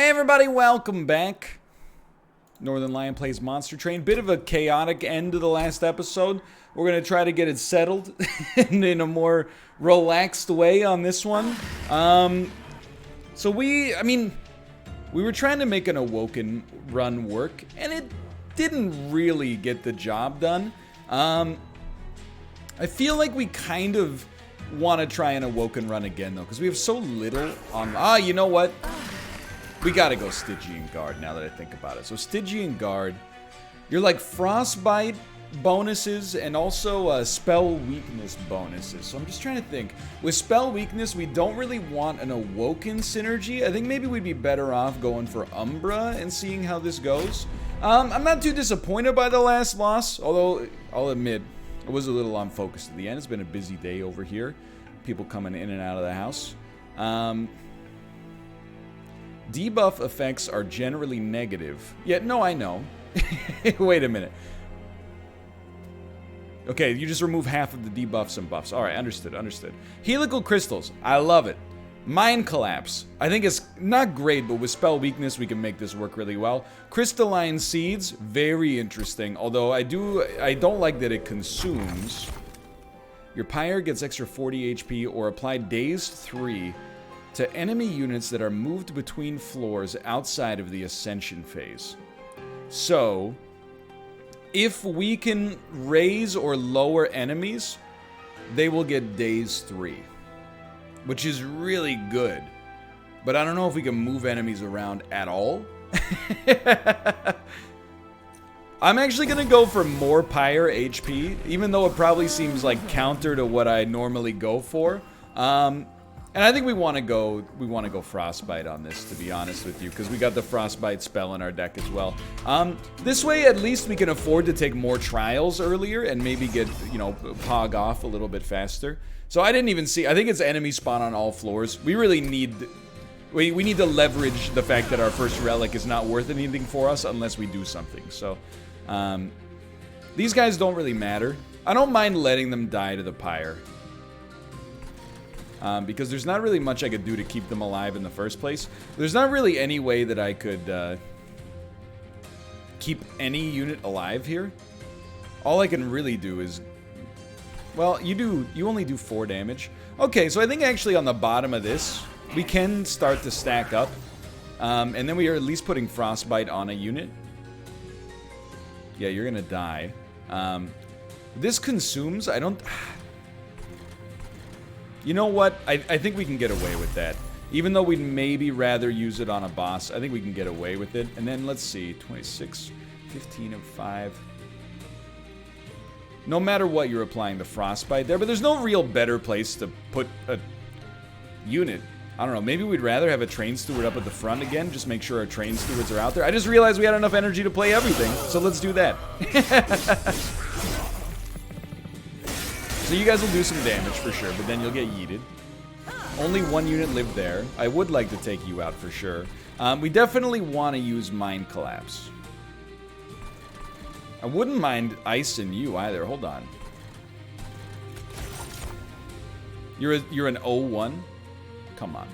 Hey everybody, welcome back. Northern Lion plays Monster Train. Bit of a chaotic end to the last episode. We're going to try to get it settled in a more relaxed way on this one. So we were trying to make an Awoken run work, and it didn't really get the job done. I feel like we kind of want to try an Awoken run again, though, because we have so little on... you know what? We gotta go Stygian Guard now that I think about it. So Stygian Guard, you're like Frostbite bonuses and also spell weakness bonuses. So I'm just trying to think. With spell weakness, we don't really want an Awoken synergy. I think maybe we'd be better off going for Umbra and seeing how this goes. I'm not too disappointed by the last loss, although I'll admit it was a little unfocused at the end. It's been a busy day over here. People coming in and out of the house. Debuff effects are generally negative. Yeah, no, I know. Wait a minute. Okay, you just remove half of the debuffs and buffs. Alright, understood. Helical crystals. I love it. Mind collapse. I think it's not great, but with spell weakness, we can make this work really well. Crystalline seeds. Very interesting. Although I don't like that it consumes. Your pyre gets extra 40 HP or apply dazed 3 to enemy units that are moved between floors outside of the ascension phase. So, if we can raise or lower enemies, they will get dazed 3, which is really good. But I don't know if we can move enemies around at all. I'm actually gonna go for more pyre HP, even though it probably seems like counter to what I normally go for. And I think we want to go Frostbite on this, to be honest with you, because we got the Frostbite spell in our deck as well. This way, at least we can afford to take more trials earlier and maybe get, you know, pog off a little bit faster. So I didn't even see. I think it's enemy spawn on all floors. We really need. We need to leverage the fact that our first relic is not worth anything for us unless we do something. So these guys don't really matter. I don't mind letting them die to the pyre. Because there's not really much I could do to keep them alive in the first place. There's not really any way that I could keep any unit alive here. All I can really do is... Well, you only do 4 damage. Okay, so I think actually on the bottom of this, we can start to stack up. And then we are at least putting Frostbite on a unit. Yeah, you're gonna die. This consumes... I don't... You know what? I think we can get away with that. Even though we'd maybe rather use it on a boss, I think we can get away with it. And then, let's see, 26, 15 and 5. No matter what, you're applying the Frostbite there, but there's no real better place to put a unit. I don't know, maybe we'd rather have a train steward up at the front again, just make sure our train stewards are out there. I just realized we had enough energy to play everything, so let's do that. So you guys will do some damage for sure, but then you'll get yeeted. Only 1 unit lived there. I would like to take you out for sure. We definitely want to use Mind Collapse. I wouldn't mind icing you either. Hold on. You're an 0-1? Come on.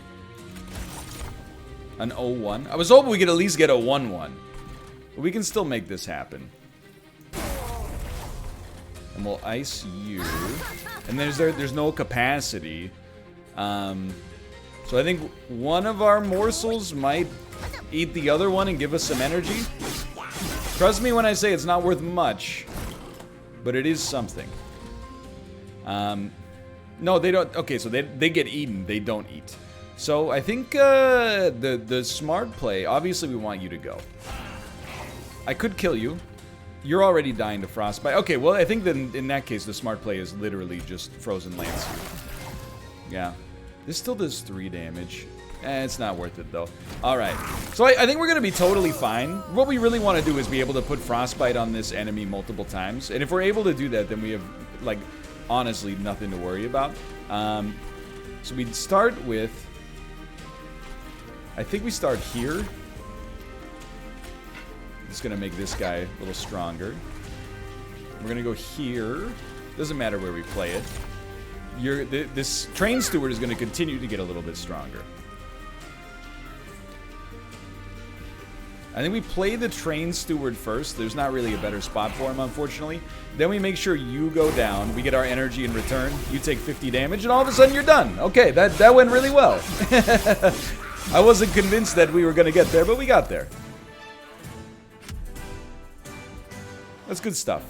An 0-1? I was hoping we could at least get a 1-1. But we can still make this happen. And we'll ice you. And there's no capacity. So I think one of our morsels might eat the other one and give us some energy. Trust me when I say it's not worth much. But it is something. No, they don't. Okay, so they get eaten. They don't eat. So I think the smart play, obviously we want you to go. I could kill you. You're already dying to Frostbite. Okay, well, I think that in that case, the smart play is literally just Frozen Lance. Yeah. This still does 3 damage. It's not worth it, though. Alright. So I think we're going to be totally fine. What we really want to do is be able to put Frostbite on this enemy multiple times. And if we're able to do that, then we have, like, honestly, nothing to worry about. So we'd start with... I think we start here. It's gonna make this guy a little stronger. We're gonna go here. Doesn't matter where we play it. This train steward is gonna continue to get a little bit stronger. I think we play the Train Steward first. There's not really a better spot for him, unfortunately. Then we make sure you go down. We get our energy in return. You take 50 damage, and all of a sudden you're done. Okay, that went really well. I wasn't convinced that we were going to get there, but we got there. That's good stuff.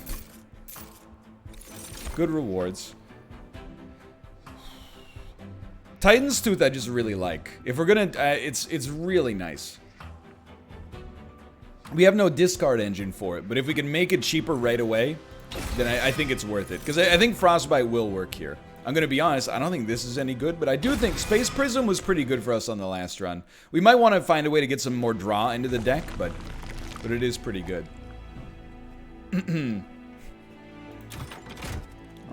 Good rewards. Titan's Tooth I just really like. If we're gonna, it's really nice. We have no discard engine for it, but if we can make it cheaper right away, then I think it's worth it. Because I think Frostbite will work here. I'm gonna be honest, I don't think this is any good, but I do think Space Prism was pretty good for us on the last run. We might want to find a way to get some more draw into the deck, but it is pretty good.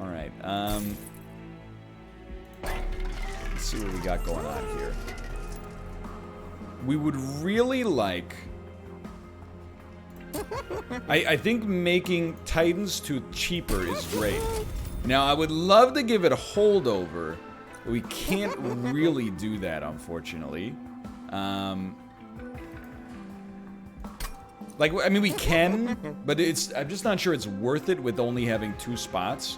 Alright, let's see what we got going on here. We would really like... I think making Titan's Tooth cheaper is great. Now, I would love to give it a holdover, but we can't really do that, unfortunately. Like, I mean, we can, but I'm just not sure it's worth it with only having 2 spots.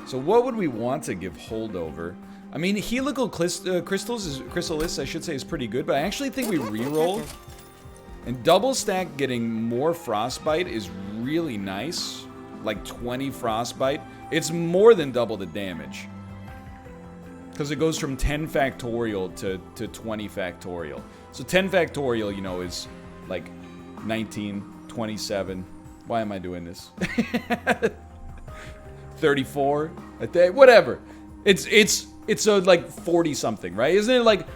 So what would we want to give holdover? I mean, Helical Chrysalis, I should say, is pretty good, but I actually think we reroll. And double stack getting more Frostbite is really nice. Like 20 Frostbite. It's more than double the damage. Because it goes from 10 factorial to 20 factorial. So 10 factorial, you know, is like 19, 27. Why am I doing this? 34 a day, whatever. It's a like 40 something, right? Isn't it like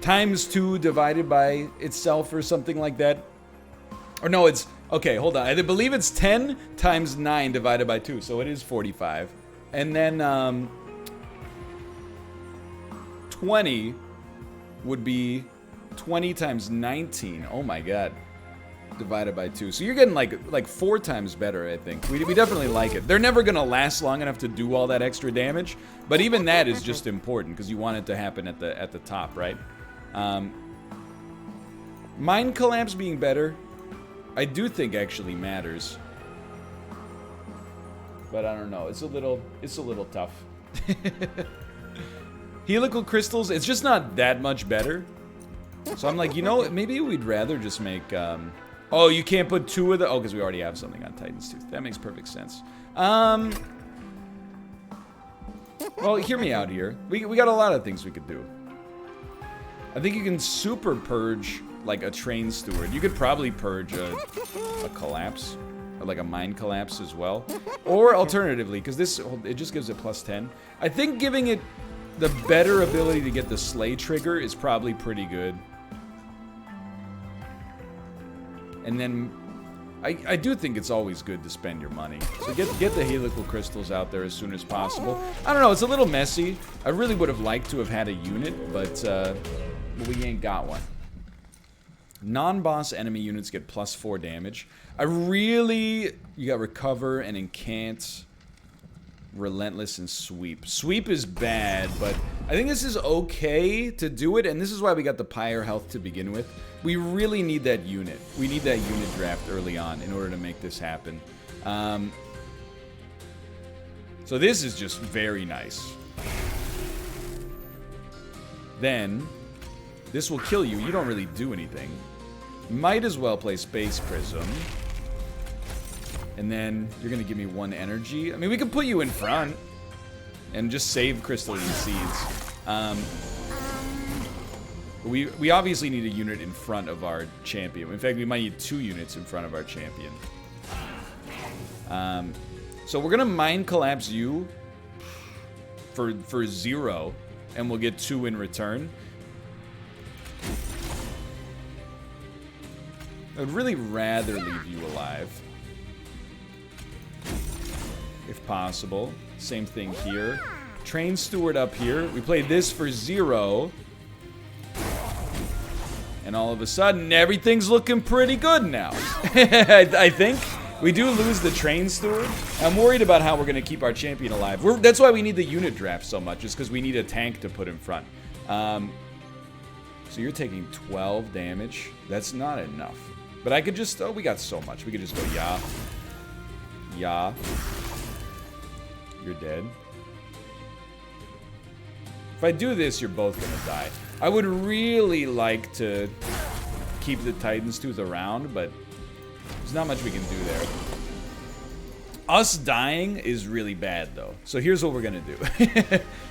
times 2 divided by itself or something like that? Or no, it's okay, hold on. I believe it's 10 times 9 divided by 2, so it is 45. And then 20 would be 20 times 19. Oh my god. Divided by 2. So you're getting like 4 times better, I think. We definitely like it. They're never going to last long enough to do all that extra damage, but even that is just important because you want it to happen at the top, right? Mind Collapse being better, I do think actually matters. But I don't know. It's a little tough. Helical Crystals, it's just not that much better. So I'm like, you know, maybe we'd rather just make oh, you can't put 2 of the... Oh, because we already have something on Titan's Tooth. That makes perfect sense. Well, hear me out here. We got a lot of things we could do. I think you can super purge, like, a Train Steward. You could probably purge a Collapse. Or, like, a Mind Collapse as well. Or, alternatively, because this... It just gives it plus 10. I think giving it the better ability to get the Slay trigger is probably pretty good. And then, I do think it's always good to spend your money. So get the Helical Crystals out there as soon as possible. I don't know, it's a little messy. I really would have liked to have had a unit, but we ain't got one. Non-boss enemy units get plus 4 damage. You got Recover and Incant, Relentless, and Sweep. Sweep is bad, but I think this is okay to do it, and this is why we got the Pyre health to begin with. We really need that unit. We need that unit draft early on in order to make this happen. So this is just very nice. Then, this will kill you. You don't really do anything. Might as well play Space Prism. And then you're going to give me 1 energy. I mean, we can put you in front and just save Crystalline Seeds. We obviously need a unit in front of our champion. In fact, we might need 2 units in front of our champion. So we're going to Mind Collapse you for 0, and we'll get 2 in return. I'd really rather leave you alive. If possible. Same thing here. Train Steward up here. We play this for 0. And all of a sudden, everything's looking pretty good now. I think. We do lose the Train Steward. I'm worried about how we're going to keep our champion alive. That's why we need the unit draft so much, is because we need a tank to put in front. So you're taking 12 damage. That's not enough. But I could just... Oh, we got so much. We could just go, yeah. Yeah. You're dead. If I do this, you're both gonna die. I would really like to keep the Titan's Tooth around, but there's not much we can do there. Us dying is really bad, though. So here's what we're gonna do.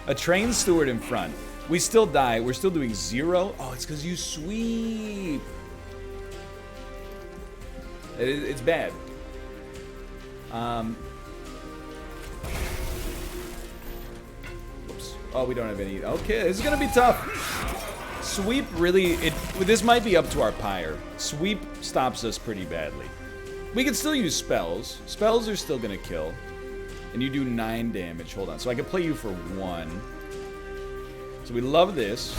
A trained steward in front. We still die. We're still doing 0. Oh, it's because you sweep. It's bad. Oops. Oh, we don't have any. Okay, this is gonna be tough. Sweep really. This might be up to our pyre. Sweep stops us pretty badly. We can still use spells. Spells are still gonna kill. And you do 9 damage. Hold on. So I can play you for 1. So we love this.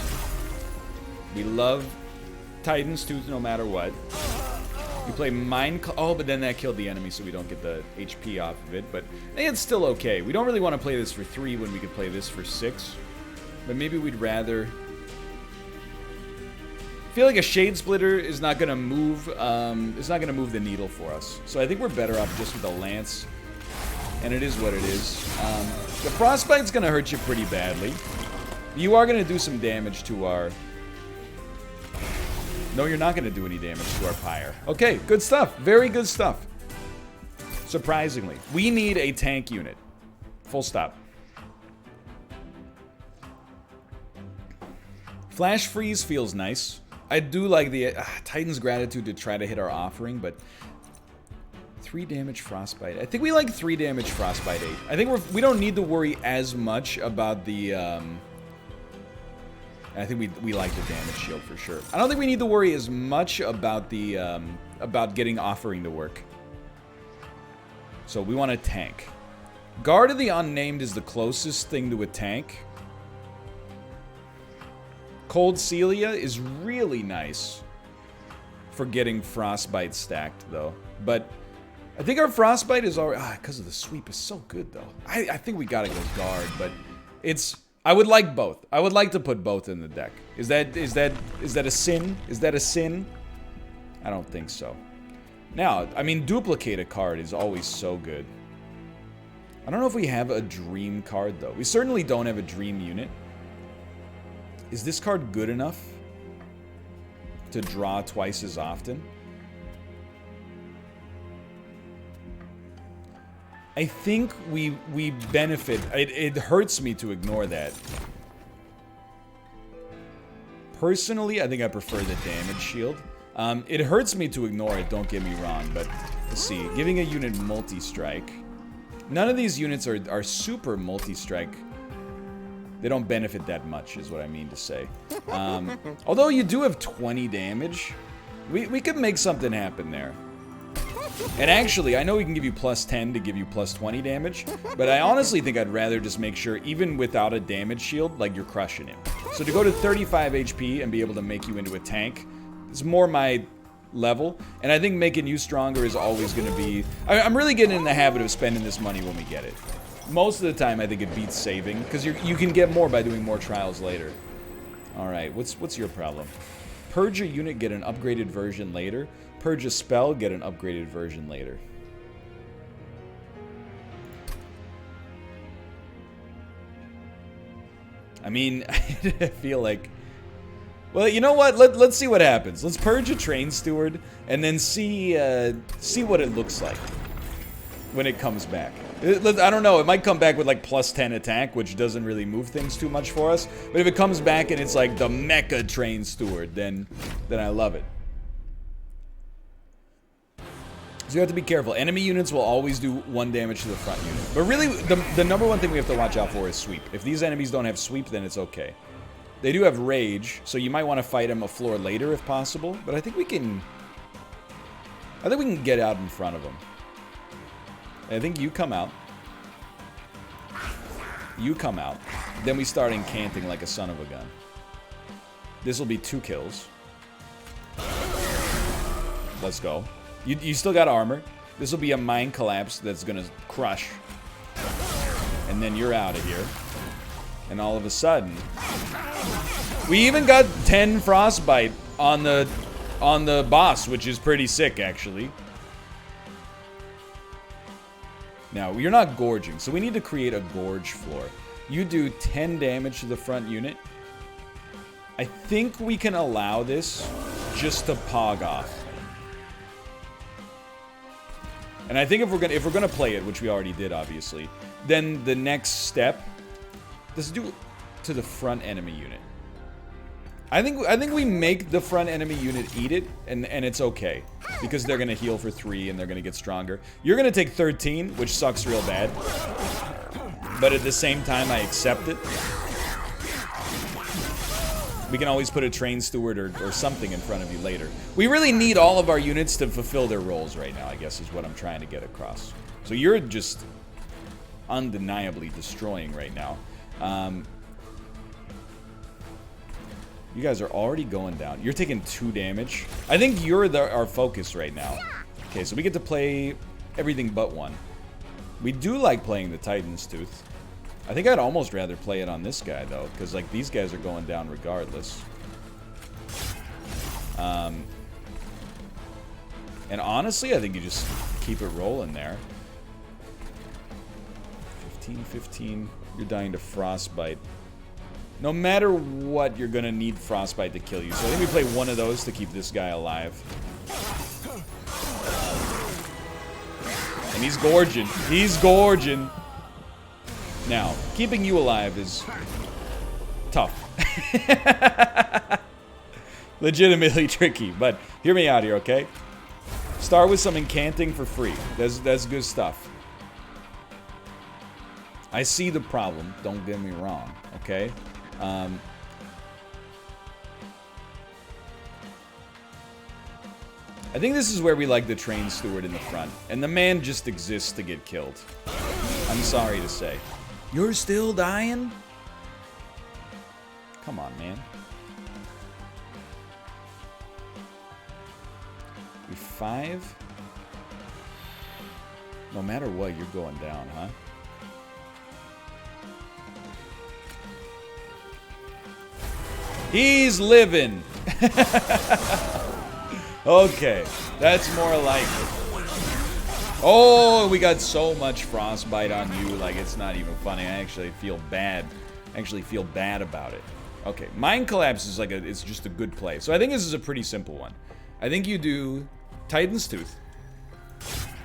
We love Titan's Tooth no matter what. You play oh, but then that killed the enemy, so we don't get the HP off of it. But it's still okay. We don't really want to play this for 3 when we could play this for 6. But maybe we'd rather... I feel like a Shade Splitter is not going to move. It's not going to move the needle for us. So I think we're better off just with a Lance. And it is what it is. The Frostbite's going to hurt you pretty badly. You are going to do some damage to our... No, you're not going to do any damage to our pyre. Okay, good stuff. Very good stuff. Surprisingly. We need a tank unit. Full stop. Flash Freeze feels nice. I do like the Titan's Gratitude to try to hit our offering, but 3 damage Frostbite. I think we like 3 damage Frostbite 8. I think we don't need to worry as much about the... I think we like the damage shield for sure. I don't think we need to worry as much about the about getting offering to work. So we want a tank. Guard of the Unnamed is the closest thing to a tank. Cold Celia is really nice for getting Frostbite stacked though. But I think our Frostbite is already because of the sweep is so good though. I think we gotta go guard, but it's. I would like both. I would like to put both in the deck. Is that a sin? Is that a sin? I don't think so. Now, I mean, duplicate a card is always so good. I don't know if we have a dream card though. We certainly don't have a dream unit. Is this card good enough to draw twice as often? I think we benefit. It hurts me to ignore that. Personally, I think I prefer the damage shield. It hurts me to ignore it, don't get me wrong, but let's see. Giving a unit multi-strike. None of these units are super multi-strike. They don't benefit that much, is what I mean to say. Although you do have 20 damage, we could make something happen there. And actually, I know we can give you plus 10 to give you plus 20 damage, but I honestly think I'd rather just make sure, even without a damage shield, like you're crushing him. So to go to 35 HP and be able to make you into a tank is more my level, and I think making you stronger is always going to be... I'm really getting in the habit of spending this money when we get it. Most of the time, I think it beats saving, because you can get more by doing more trials later. Alright, what's your problem? Purge a unit, get an upgraded version later. Purge a spell, get an upgraded version later. I mean, I feel like... Well, you know what? Let's see what happens. Let's purge a train steward, and then see what it looks like when it comes back. I don't know, it might come back with like plus 10 attack, which doesn't really move things too much for us. But if it comes back and it's like the mecha train steward, then I love it. So you have to be careful. Enemy units will always do 1 damage to the front unit. But really, the number one thing we have to watch out for is sweep. If these enemies don't have sweep, then it's okay. They do have rage, so you might want to fight them a floor later if possible. But I think we can get out in front of them. I think you come out. You come out. Then we start incanting like a son of a gun. This will be 2 kills. Let's go. You still got armor. This will be a mind collapse that's gonna crush. And then you're out of here. And all of a sudden... We even got 10 frostbite on the on the boss, which is pretty sick, actually. Now, you're not gorging, so we need to create a gorge floor. You do 10 damage to the front unit. I think we can allow this just to pog off. And I think if we're gonna play it, which we already did, obviously, then the next step, let's do it to the front enemy unit. I think we make the front enemy unit eat it, and it's okay. Because they're gonna heal for 3 and they're gonna get stronger. You're gonna take 13, which sucks real bad. But at the same time, I accept it. We can always put a train steward or something in front of you later. We really need all of our units to fulfill their roles right now, I guess is what I'm trying to get across. So you're just undeniably destroying right now. You guys are already going down. You're taking 2 damage. I think you're our focus right now. Okay, so we get to play everything but 1. We do like playing the Titan's Tooth. I think I'd almost rather play it on this guy, though, because, like, these guys are going down regardless. And honestly, I think you just keep it rolling there. 15, you're dying to Frostbite. No matter what, you're gonna need Frostbite to kill you. So I think we play one of those to keep this guy alive. And he's gorging. He's gorging. Now, keeping you alive is tough. Legitimately tricky, but hear me out here, okay? Start with some incanting for free. That's good stuff. I see the problem, don't get me wrong, okay? I think this is where we like the train steward in the front. And the man just exists to get killed. I'm sorry to say. You're still dying? Come on, man. You're 5? No matter what, you're going down, huh? He's living. Okay, that's more like it. Oh, we got so much frostbite on you, like it's not even funny. I actually feel bad. About it. Okay, Mind Collapse is like it's just a good play. So I think this is a pretty simple one. I think you do Titan's Tooth.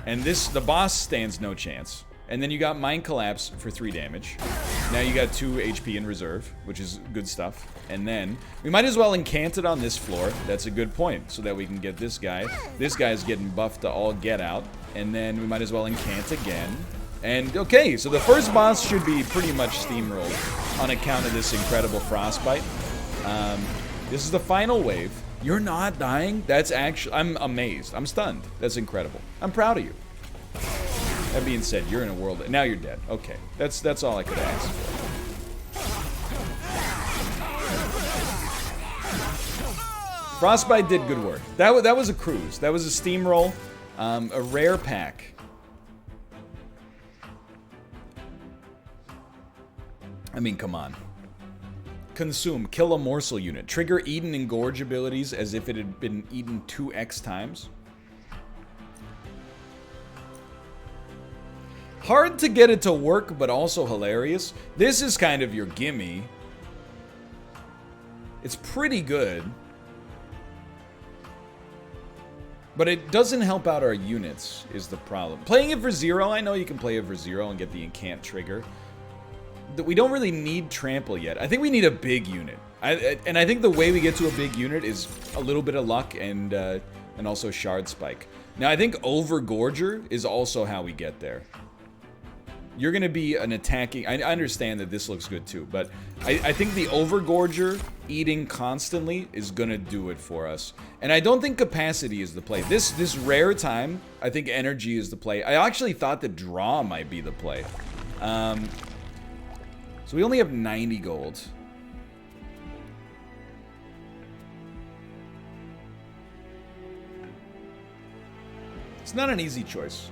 And the boss stands no chance. And then you got Mind Collapse for 3 damage. Now you got 2 HP in reserve, which is good stuff. And then we might as well incant it on this floor. That's a good point, so that we can get this guy. This guy's getting buffed to all get out. And then we might as well incant again. And okay, so the first boss should be pretty much steamrolled on account of this incredible frostbite. This is the final wave. You're not dying? That's actually, I'm amazed. I'm stunned. That's incredible. I'm proud of you. That being said, you're in a world now you're dead. Okay, that's all I could ask for. Frostbite did good work. That was a cruise. That was a steamroll, a rare pack. I mean, come on. Consume, kill a morsel unit. Trigger Eden and Gorge abilities as if it had been eaten 2x times. Hard to get it to work, but also hilarious. This is kind of your gimme. It's pretty good. But it doesn't help out our units, is the problem. Playing it for 0, I know you can play it for 0 and get the incant trigger. We don't really need trample yet. I think we need a big unit. And I think the way we get to a big unit is a little bit of luck and also shard spike. Now I think Overgorger is also how we get there. You're going to be an attacking... I understand that this looks good too, but I think the Overgorger eating constantly is going to do it for us. And I don't think capacity is the play. This rare time, I think energy is the play. I actually thought that draw might be the play. So we only have 90 gold. It's not an easy choice.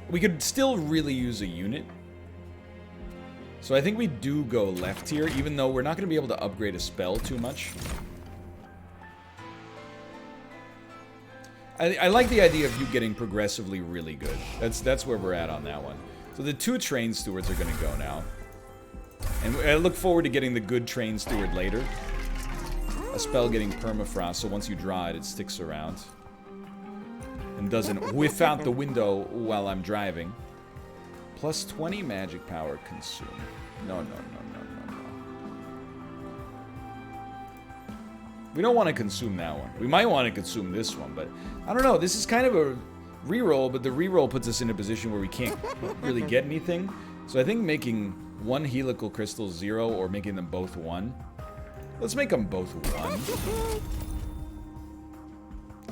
We could still really use a unit. So I think we do go left here, even though we're not going to be able to upgrade a spell too much. I like the idea of you getting progressively really good. That's where we're at on that one. So the 2 train stewards are going to go now. And I look forward to getting the good train steward later. A spell getting permafrost, so once you draw it, it sticks around. And doesn't whiff out the window while I'm driving. Plus 20 magic power consumed. No. We don't want to consume that one. We might want to consume this one, but I don't know. This is kind of a reroll, but the reroll puts us in a position where we can't really get anything. So I think making one helical crystal 0 or making them both 1. Let's make them both 1.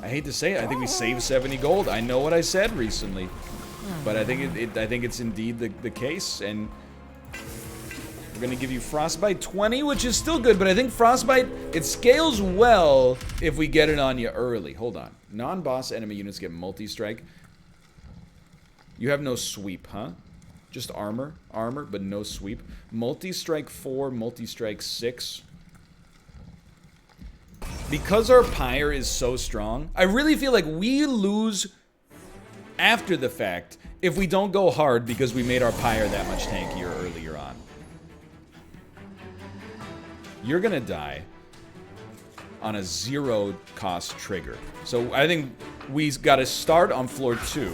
I hate to say it. I think we saved 70 gold. I know what I said recently, but I think I think it's indeed the case. And we're gonna give you Frostbite 20, which is still good, but I think Frostbite, it scales well if we get it on you early. Hold on. Non-boss enemy units get multi-strike. You have no sweep, huh? Just armor, but no sweep. Multi-strike 4, multi-strike 6. Because our pyre is so strong, I really feel like we lose after the fact if we don't go hard because we made our pyre that much tankier earlier on. You're gonna die on a 0 cost trigger. So I think we gotta start on floor 2,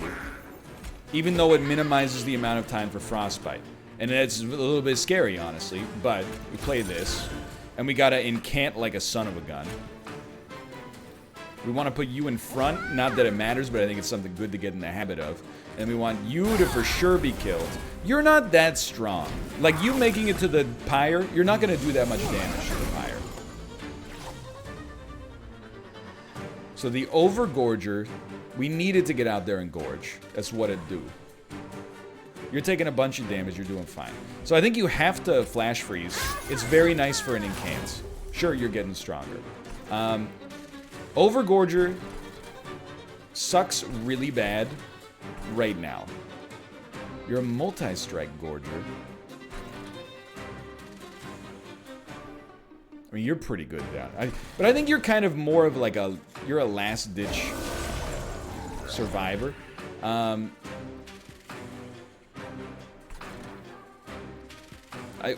even though it minimizes the amount of time for Frostbite. And it's a little bit scary, honestly, but we play this, and we gotta incant like a son of a gun. We want to put you in front, not that it matters, but I think it's something good to get in the habit of. And we want you to for sure be killed. You're not that strong. Like, you making it to the pyre, you're not going to do that much damage to the pyre. So the Overgorger, we needed to get out there and gorge. That's what it'd do. You're taking a bunch of damage, you're doing fine. So I think you have to flash freeze. It's very nice for an incant. Sure, you're getting stronger. Overgorger sucks really bad right now. You're a multi-strike Gorger. I mean, you're pretty good at that. But I think you're kind of more of like you're a last-ditch survivor.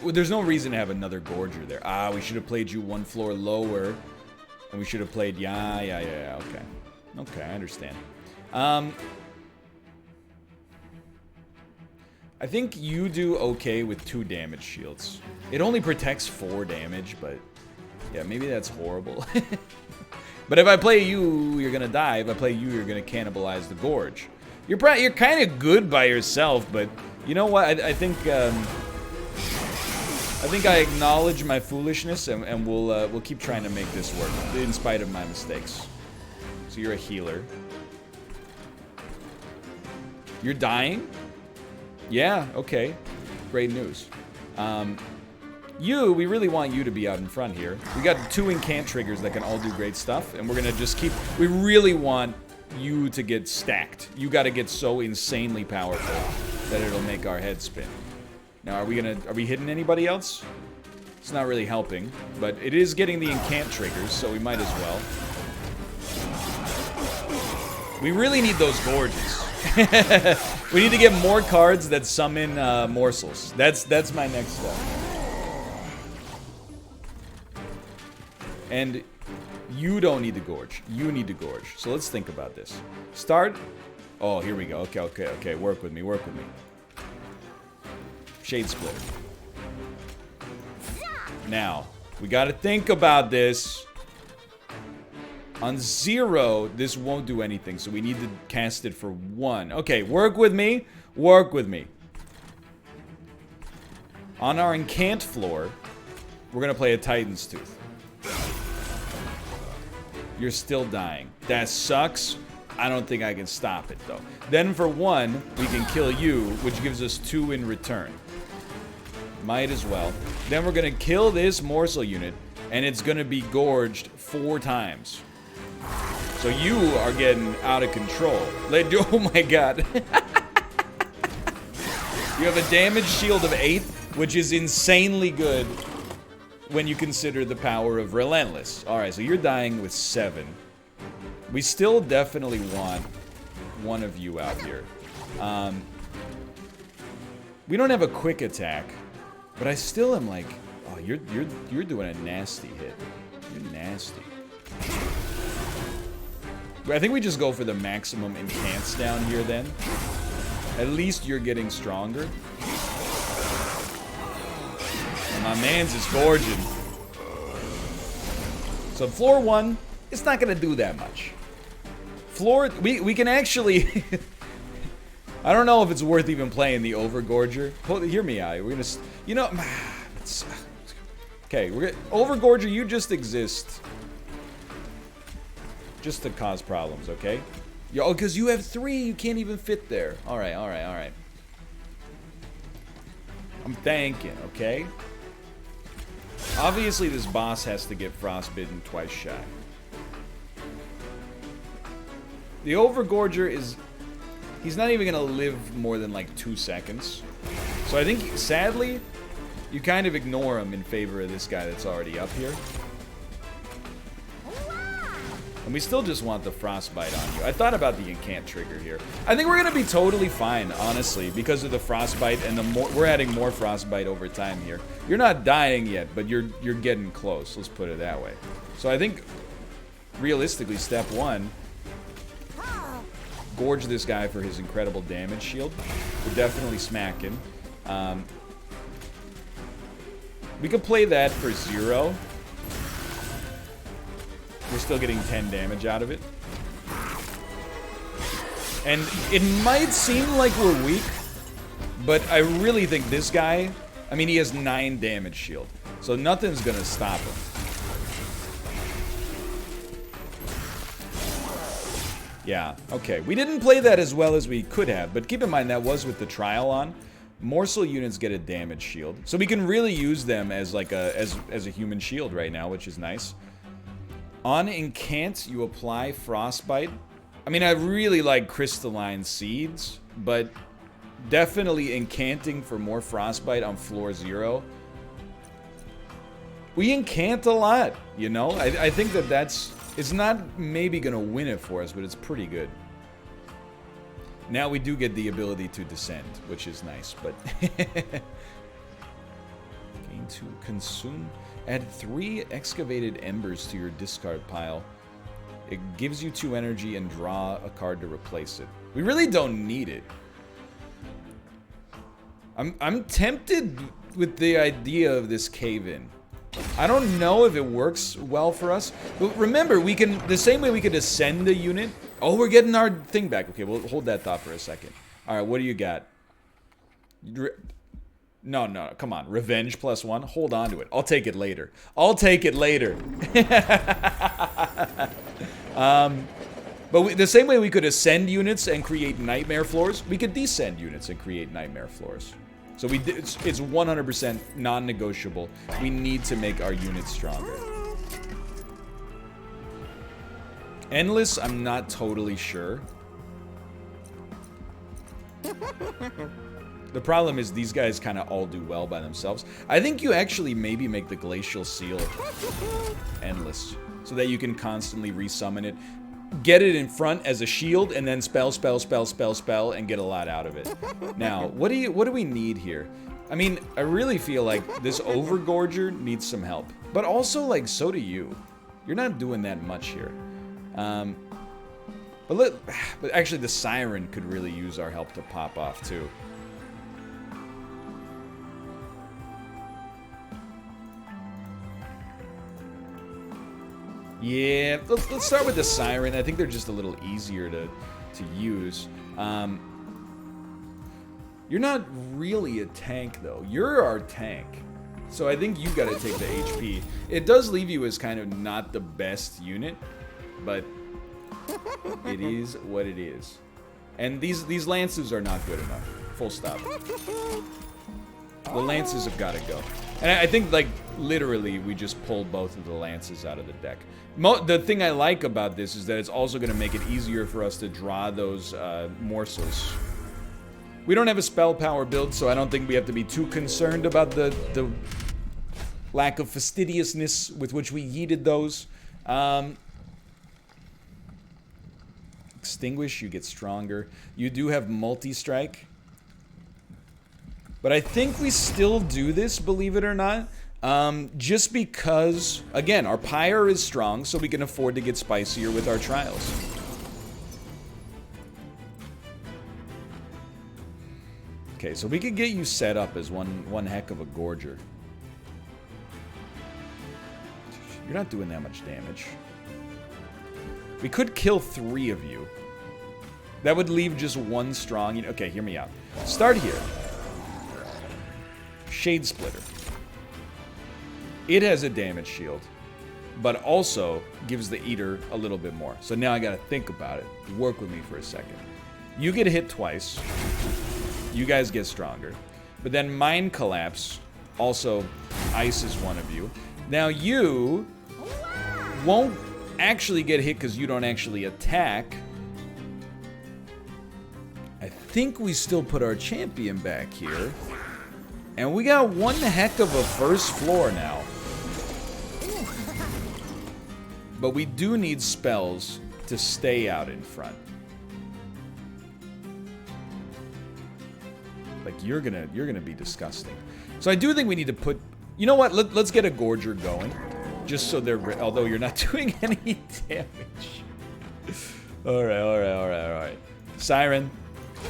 There's no reason to have another Gorger there. Ah, we should have played you 1 floor lower. And we should have played, yeah, okay. Okay, I understand. I think you do okay with 2 damage shields. It only protects 4 damage, but yeah, maybe that's horrible. But if I play you, you're gonna die. If I play you, you're gonna cannibalize the Gorge. You're kind of good by yourself, but you know what? I think I acknowledge my foolishness, and we'll keep trying to make this work, in spite of my mistakes. So you're a healer. You're dying? Yeah, okay. Great news. We really want you to be out in front here. We got 2 incant triggers that can all do great stuff, and we're gonna just keep... We really want you to get stacked. You gotta get so insanely powerful that it'll make our head spin. Now, are we hitting anybody else? It's not really helping, but it is getting the incant triggers, so we might as well. We really need those gorges. We need to get more cards that summon morsels. That's my next step. And you don't need to gorge. You need to gorge. So let's think about this. Start. Oh, here we go. Okay. Work with me. Shade Splitter. Now, we gotta think about this. On 0, this won't do anything, so we need to cast it for 1. Okay, work with me. On our incant floor, we're gonna play a Titan's Tooth. You're still dying. That sucks. I don't think I can stop it, though. Then for 1, we can kill you, which gives us 2 in return. Might as well. Then we're gonna kill this morsel unit, and it's gonna be gorged 4 times. So you are getting out of control. Oh my god. You have a damage shield of 8, which is insanely good when you consider the power of Relentless. Alright, so you're dying with 7. We still definitely want one of you out here. We don't have a quick attack, but I still am like, oh, you're doing a nasty hit. You're nasty. I think we just go for the maximum incants down here then. At least you're getting stronger. And my man's is gorging. So floor 1, it's not gonna do that much. Floor, we can actually... I don't know if it's worth even playing the Overgorger. Hear me out. We're gonna... You know... Okay, we're gonna... Overgorger, you just exist. Just to cause problems, okay? Oh, because you have 3, you can't even fit there. Alright, alright, alright. I'm thanking, okay? Obviously, this boss has to get frostbitten twice shy. The Overgorger is... He's not even gonna live more than like 2 seconds. So I think, sadly, you kind of ignore him in favor of this guy that's already up here. And we still just want the frostbite on you. I thought about the incant trigger here. I think we're gonna be totally fine, honestly, because of the frostbite and the more we're adding more frostbite over time here. You're not dying yet, but you're getting close. Let's put it that way. So I think, realistically, step 1, gorge this guy for his incredible damage shield. We're definitely smacking. We could play that for 0. We're still getting 10 damage out of it. And it might seem like we're weak, but I really think this guy, I mean, he has 9 damage shield. So nothing's gonna stop him. Yeah, okay. We didn't play that as well as we could have, but keep in mind that was with the trial on. Morsel units get a damage shield. So we can really use them as like as a human shield right now, which is nice. On Incant, you apply Frostbite. I mean, I really like Crystalline Seeds, but definitely Incanting for more Frostbite on floor 0. We incant a lot, you know? I think that's... It's not maybe going to win it for us, but it's pretty good. Now we do get the ability to descend, which is nice, but... Gain to consume... Add 3 excavated embers to your discard pile. It gives you 2 energy and draw a card to replace it. We really don't need it. I'm tempted with the idea of this cave-in. I don't know if it works well for us. But remember, we can, the same way we could ascend a unit. Oh, we're getting our thing back. Okay, we'll hold that thought for a second. Alright, what do you got? No, come on. Revenge +1? Hold on to it. I'll take it later. I'll take it later. But the same way we could ascend units and create nightmare floors, we could descend units and create nightmare floors. So it's 100% non-negotiable. We need to make our units stronger. Endless, I'm not totally sure. The problem is these guys kind of all do well by themselves. I think you actually maybe make the Glacial Seal endless, so that you can constantly resummon it. Get it in front as a shield, and then spell, and get a lot out of it. Now, what do we need here? I mean, I really feel like this Overgorger needs some help. But also, like, so do you. You're not doing that much here. But actually, the Siren could really use our help to pop off, too. Yeah, let's start with the Siren. I think they're just a little easier to use. You're not really a tank, though. You're our tank. So I think you gotta take the HP. It does leave you as kind of not the best unit, but it is what it is. And these Lances are not good enough. Full stop. The Lances have got to go. And I think, like, literally, we just pulled both of the Lances out of the deck. The thing I like about this is that it's also going to make it easier for us to draw those morsels. We don't have a spell power build, so I don't think we have to be too concerned about the lack of fastidiousness with which we yeeted those. extinguish, you get stronger. You do have multi-strike. But I think we still do this, believe it or not. Just because, again, our pyre is strong, so we can afford to get spicier with our trials. Okay, so we could get you set up as one heck of a gorger. You're not doing that much damage. We could kill 3 of you. That would leave just 1 strong. Okay, hear me out. Start here. Shade Splitter. It has a damage shield, but also gives the Eater a little bit more. So now I gotta think about it. Work with me for a second. You get hit twice. You guys get stronger. But then Mind Collapse also ices one of you. Now you won't actually get hit because you don't actually attack. I think we still put our champion back here. And we got one heck of a first floor now. But we do need spells to stay out in front. Like, you're gonna be disgusting. So I do think we need to put... You know what? Let's get a Gorger going. Just so they're... Although you're not doing any damage. Alright. Siren,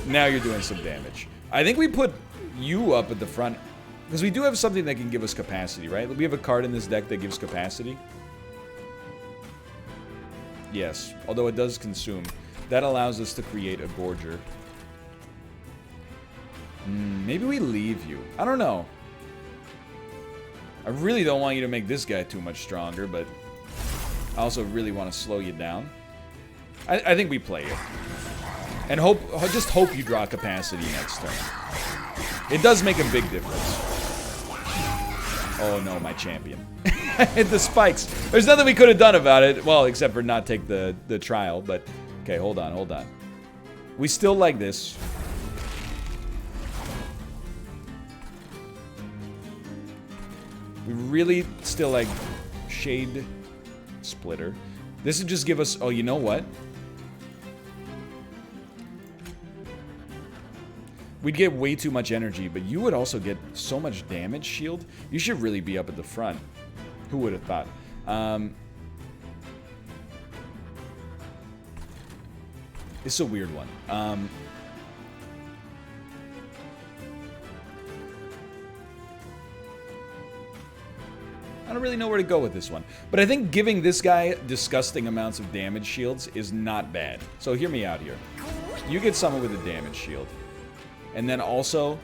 now you're doing some damage. I think we put you up at the front. Because we do have something that can give us capacity, right? We have a card in this deck that gives capacity. Yes, although it does consume. That allows us to create a Gorger. Maybe we leave you. I don't know. I really don't want you to make this guy too much stronger, but I also really want to slow you down. I think we play it. And just hope you draw capacity next turn. It does make a big difference. Oh no, my champion. Hit the spikes. There's nothing we could have done about it. Well, except for not take the trial, but... Okay, hold on. We still like this. We really still like Shade Splitter. This would just give us... Oh, you know what? We'd get way too much energy, but you would also get so much damage shield. You should really be up at the front. Who would have thought? It's a weird one. I don't really know where to go with this one. But I think giving this guy disgusting amounts of damage shields is not bad. So hear me out here. You get someone with a damage shield. And then also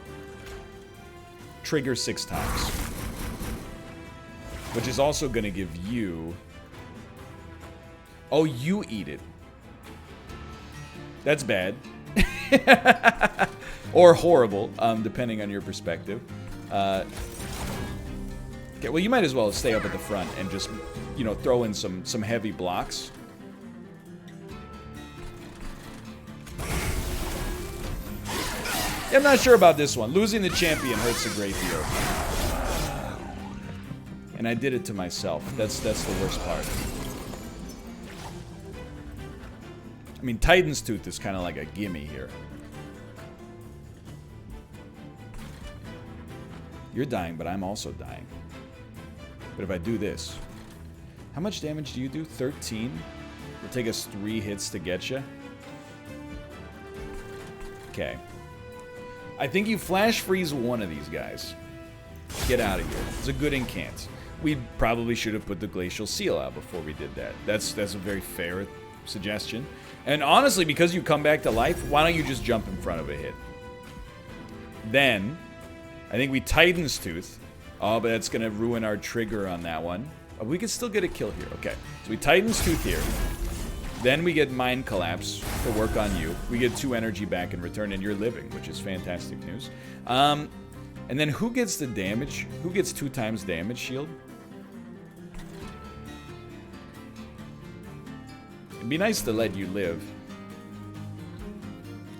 trigger 6 times. Which is also going to give you... Oh, you eat it. That's bad. Or horrible, depending on your perspective. Okay, well, you might as well stay up at the front and just, you know, throw in some heavy blocks. I'm not sure about this one. Losing the champion hurts a great deal. And I did it to myself. That's the worst part. I mean, Titan's Tooth is kind of like a gimme here. You're dying, but I'm also dying. But if I do this... How much damage do you do? 13? It'll take us 3 hits to get you. Okay. I think you flash freeze one of these guys. Get out of here. It's a good incant. We probably should have put the Glacial Seal out before we did that. That's a very fair suggestion. And honestly, because you come back to life, why don't you just jump in front of a hit? Then, I think we Titan's Tooth. Oh, but that's going to ruin our trigger on that one. Oh, we can still get a kill here. Okay, so we Titan's Tooth here. Then we get Mind Collapse to work on you. We get 2 energy back in return, and you're living, which is fantastic news. And then who gets the damage? Who gets 2 times damage shield? It'd be nice to let you live.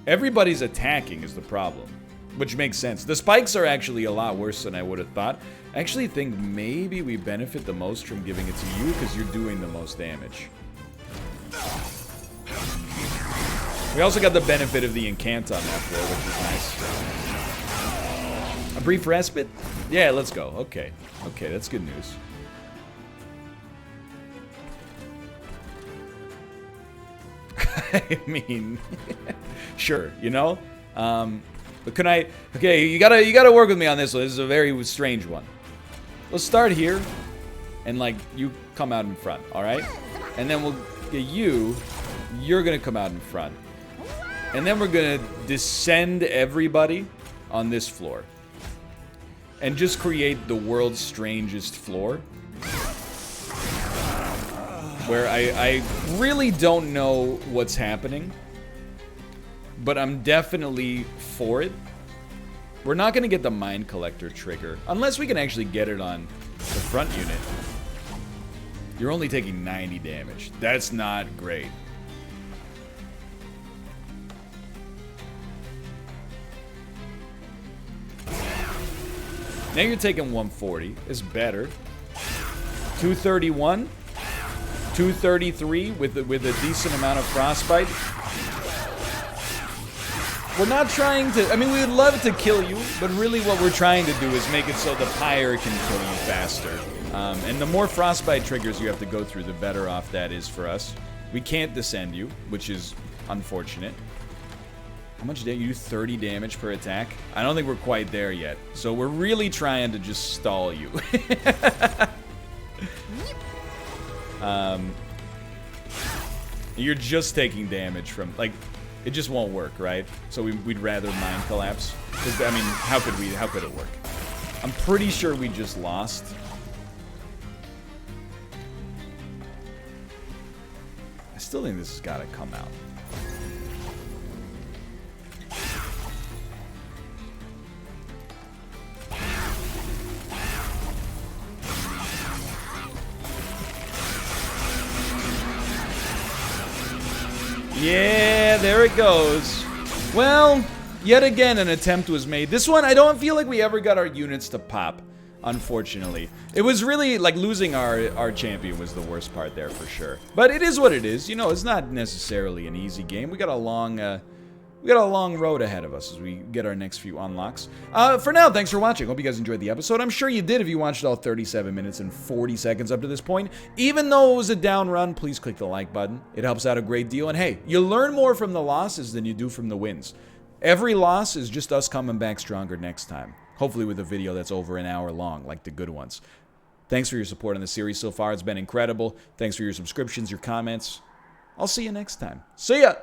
Everybody's attacking is the problem, which makes sense. The spikes are actually a lot worse than I would have thought. I actually think maybe we benefit the most from giving it to you because you're doing the most damage. We also got the benefit of the incant on that floor, which is nice. A brief respite? Yeah, let's go. Okay. Okay, that's good news. I mean, sure, you know? But can I... Okay, you gotta work with me on this one. This is a very strange one. Let's start here, and, like, you come out in front, alright? And then we'll get you... You're gonna come out in front. And then we're gonna descend everybody on this floor. And just create the world's strangest floor. Where I really don't know what's happening. But I'm definitely for it. We're not gonna get the Mine Collector trigger. Unless we can actually get it on the front unit. You're only taking 90 damage. That's not great. Now you're taking 140. It's better. 231. 233 with a decent amount of frostbite. We're not trying to... I mean, we would love to kill you, but really what we're trying to do is make it so the pyre can kill you faster. And the more frostbite triggers you have to go through, the better off that is for us. We can't descend you, which is unfortunate. How much damage? You do 30 damage per attack? I don't think we're quite there yet. So we're really trying to just stall you. You're just taking damage from, like, it just won't work, right? So we'd rather Mind Collapse. Because, I mean, how could it work? I'm pretty sure we just lost. I still think this has got to come out. Yeah, there it goes. Well, yet again an attempt was made. This one, I don't feel like we ever got our units to pop, unfortunately. It was really, like, losing our champion was the worst part there for sure. But it is what it is. You know, it's not necessarily an easy game. We got a long road ahead of us as we get our next few unlocks. For now, thanks for watching. Hope you guys enjoyed the episode. I'm sure you did if you watched all 37 minutes and 40 seconds up to this point. Even though it was a down run, please click the like button. It helps out a great deal. And hey, you learn more from the losses than you do from the wins. Every loss is just us coming back stronger next time. Hopefully with a video that's over an hour long, like the good ones. Thanks for your support on the series so far. It's been incredible. Thanks for your subscriptions, your comments. I'll see you next time. See ya!